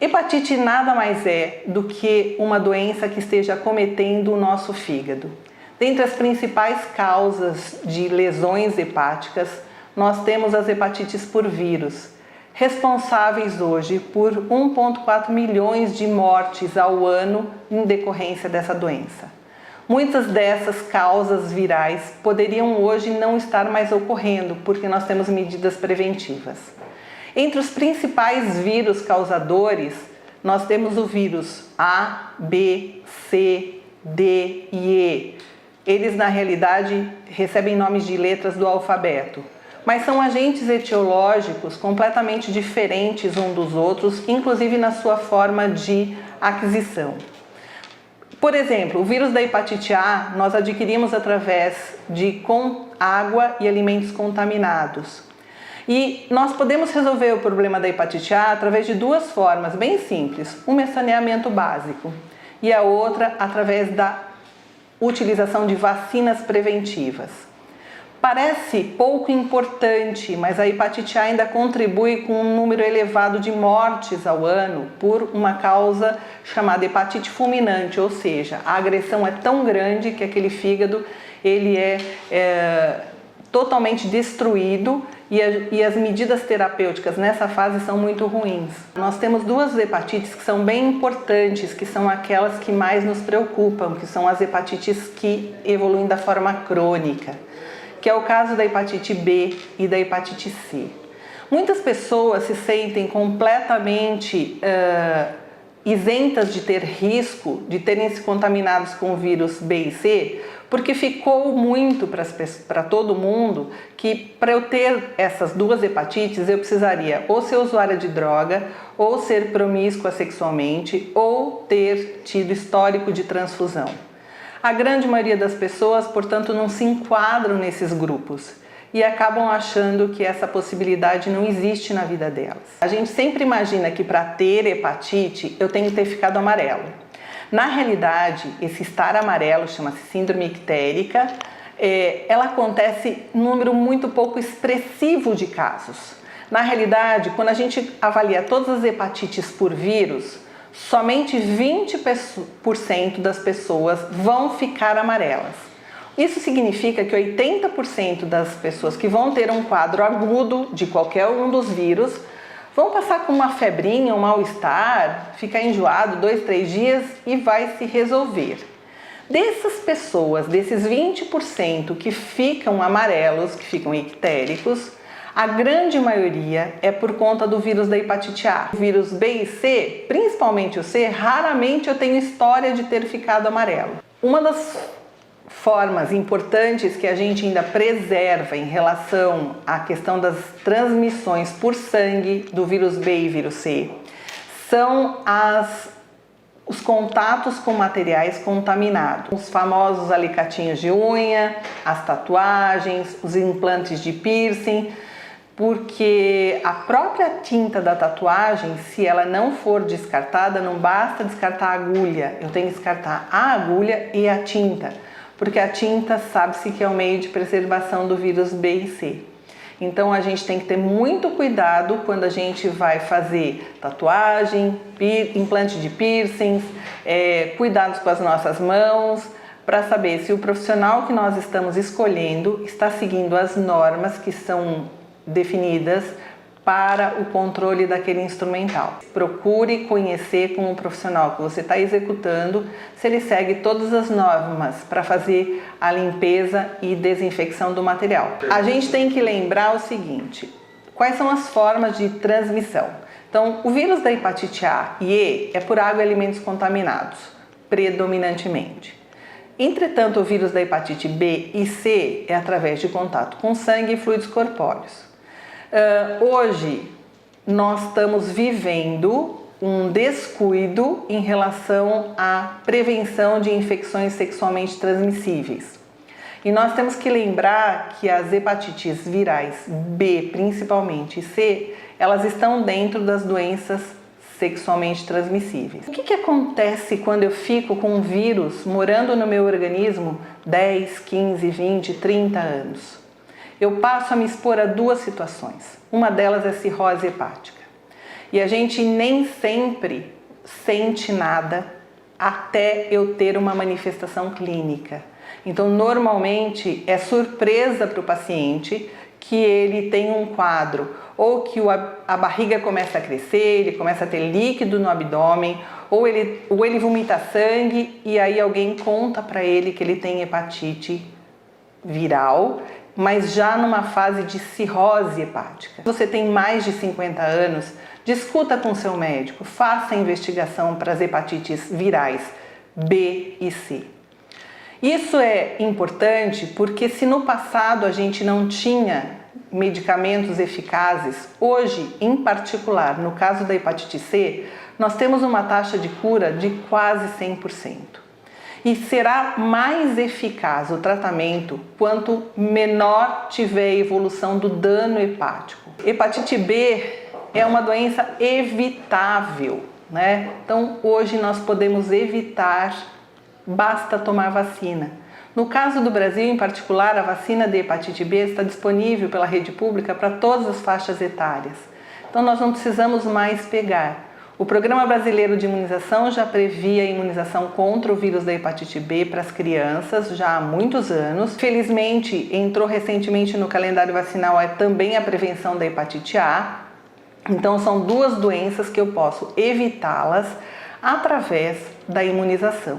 Hepatite nada mais é do que uma doença que esteja acometendo o nosso fígado. Dentre as principais causas de lesões hepáticas, nós temos as hepatites por vírus, responsáveis hoje por 1,4 milhões de mortes ao ano em decorrência dessa doença. Muitas dessas causas virais poderiam hoje não estar mais ocorrendo, porque nós temos medidas preventivas. Entre os principais vírus causadores, nós temos o vírus A, B, C, D e E. Eles, na realidade, recebem nomes de letras do alfabeto, mas são agentes etiológicos completamente diferentes uns dos outros, inclusive na sua forma de aquisição. Por exemplo, o vírus da hepatite A nós adquirimos através de água e alimentos contaminados. E nós podemos resolver o problema da hepatite A através de duas formas bem simples. Uma é saneamento básico e a outra através da utilização de vacinas preventivas. Parece pouco importante, mas a hepatite A ainda contribui com um número elevado de mortes ao ano por uma causa chamada hepatite fulminante, ou seja, a agressão é tão grande que aquele fígado ele é totalmente destruído e as medidas terapêuticas nessa fase são muito ruins. Nós temos duas hepatites que são bem importantes, que são aquelas que mais nos preocupam, que são as hepatites que evoluem da forma crônica, que é o caso da hepatite B e da hepatite C. Muitas pessoas se sentem completamente isentas de ter risco de terem se contaminados com o vírus B e C, porque ficou muito para todo mundo que para eu ter essas duas hepatites eu precisaria ou ser usuária de droga, ou ser promíscua sexualmente, ou ter tido histórico de transfusão. A grande maioria das pessoas, portanto, não se enquadram nesses grupos e acabam achando que essa possibilidade não existe na vida delas. A gente sempre imagina que para ter hepatite eu tenho que ter ficado amarelo. Na realidade, esse estar amarelo chama-se síndrome ictérica, ela acontece em número muito pouco expressivo de casos. Na realidade, quando a gente avalia todas as hepatites por vírus, somente 20% das pessoas vão ficar amarelas. Isso significa que 80% das pessoas que vão ter um quadro agudo de qualquer um dos vírus vão passar com uma febrinha, um mal-estar, ficar enjoado 2, 3 dias e vai se resolver. Dessas pessoas, desses 20% que ficam amarelos, que ficam ictéricos, a grande maioria é por conta do vírus da hepatite A. O vírus B e C, principalmente o C, raramente eu tenho história de ter ficado amarelo. Uma das formas importantes que a gente ainda preserva em relação à questão das transmissões por sangue do vírus B e vírus C são os contatos com materiais contaminados. Os famosos alicatinhos de unha, as tatuagens, os implantes de piercing, porque a própria tinta da tatuagem, se ela não for descartada, não basta descartar a agulha, eu tenho que descartar a agulha e a tinta, porque a tinta sabe-se que é o meio de preservação do vírus B e C. Então a gente tem que ter muito cuidado quando a gente vai fazer tatuagem, implante de piercings, cuidados com as nossas mãos, para saber se o profissional que nós estamos escolhendo está seguindo as normas que são definidas para o controle daquele instrumental. Procure conhecer com o profissional que você está executando se ele segue todas as normas para fazer a limpeza e desinfecção do material. A gente tem que lembrar o seguinte: quais são as formas de transmissão? Então, o vírus da hepatite A e E é por água e alimentos contaminados, predominantemente. Entretanto, o vírus da hepatite B e C é através de contato com sangue e fluidos corpóreos. Hoje nós estamos vivendo um descuido em relação à prevenção de infecções sexualmente transmissíveis. E nós temos que lembrar que as hepatites virais B, principalmente, e C, elas estão dentro das doenças sexualmente transmissíveis. O que acontece quando eu fico com um vírus morando no meu organismo 10, 15, 20, 30 anos? Eu passo a me expor a duas situações. Uma delas é cirrose hepática. E a gente nem sempre sente nada até eu ter uma manifestação clínica. Então, normalmente é surpresa para o paciente que ele tem um quadro, ou que a barriga começa a crescer, ele começa a ter líquido no abdômen, ou ele vomita sangue e aí alguém conta para ele que ele tem hepatite viral, mas já numa fase de cirrose hepática. Se você tem mais de 50 anos, discuta com seu médico, faça a investigação para as hepatites virais B e C. Isso é importante porque se no passado a gente não tinha medicamentos eficazes, hoje, em particular, no caso da hepatite C, nós temos uma taxa de cura de quase 100%. E será mais eficaz o tratamento quanto menor tiver a evolução do dano hepático. Hepatite B é uma doença evitável, né? Então, hoje nós podemos evitar, basta tomar vacina. No caso do Brasil, em particular, a vacina de hepatite B está disponível pela rede pública para todas as faixas etárias. Então, nós não precisamos mais pegar. O Programa Brasileiro de Imunização já previa a imunização contra o vírus da hepatite B para as crianças já há muitos anos. Felizmente, entrou recentemente no calendário vacinal também a prevenção da hepatite A. Então, são duas doenças que eu posso evitá-las através da imunização.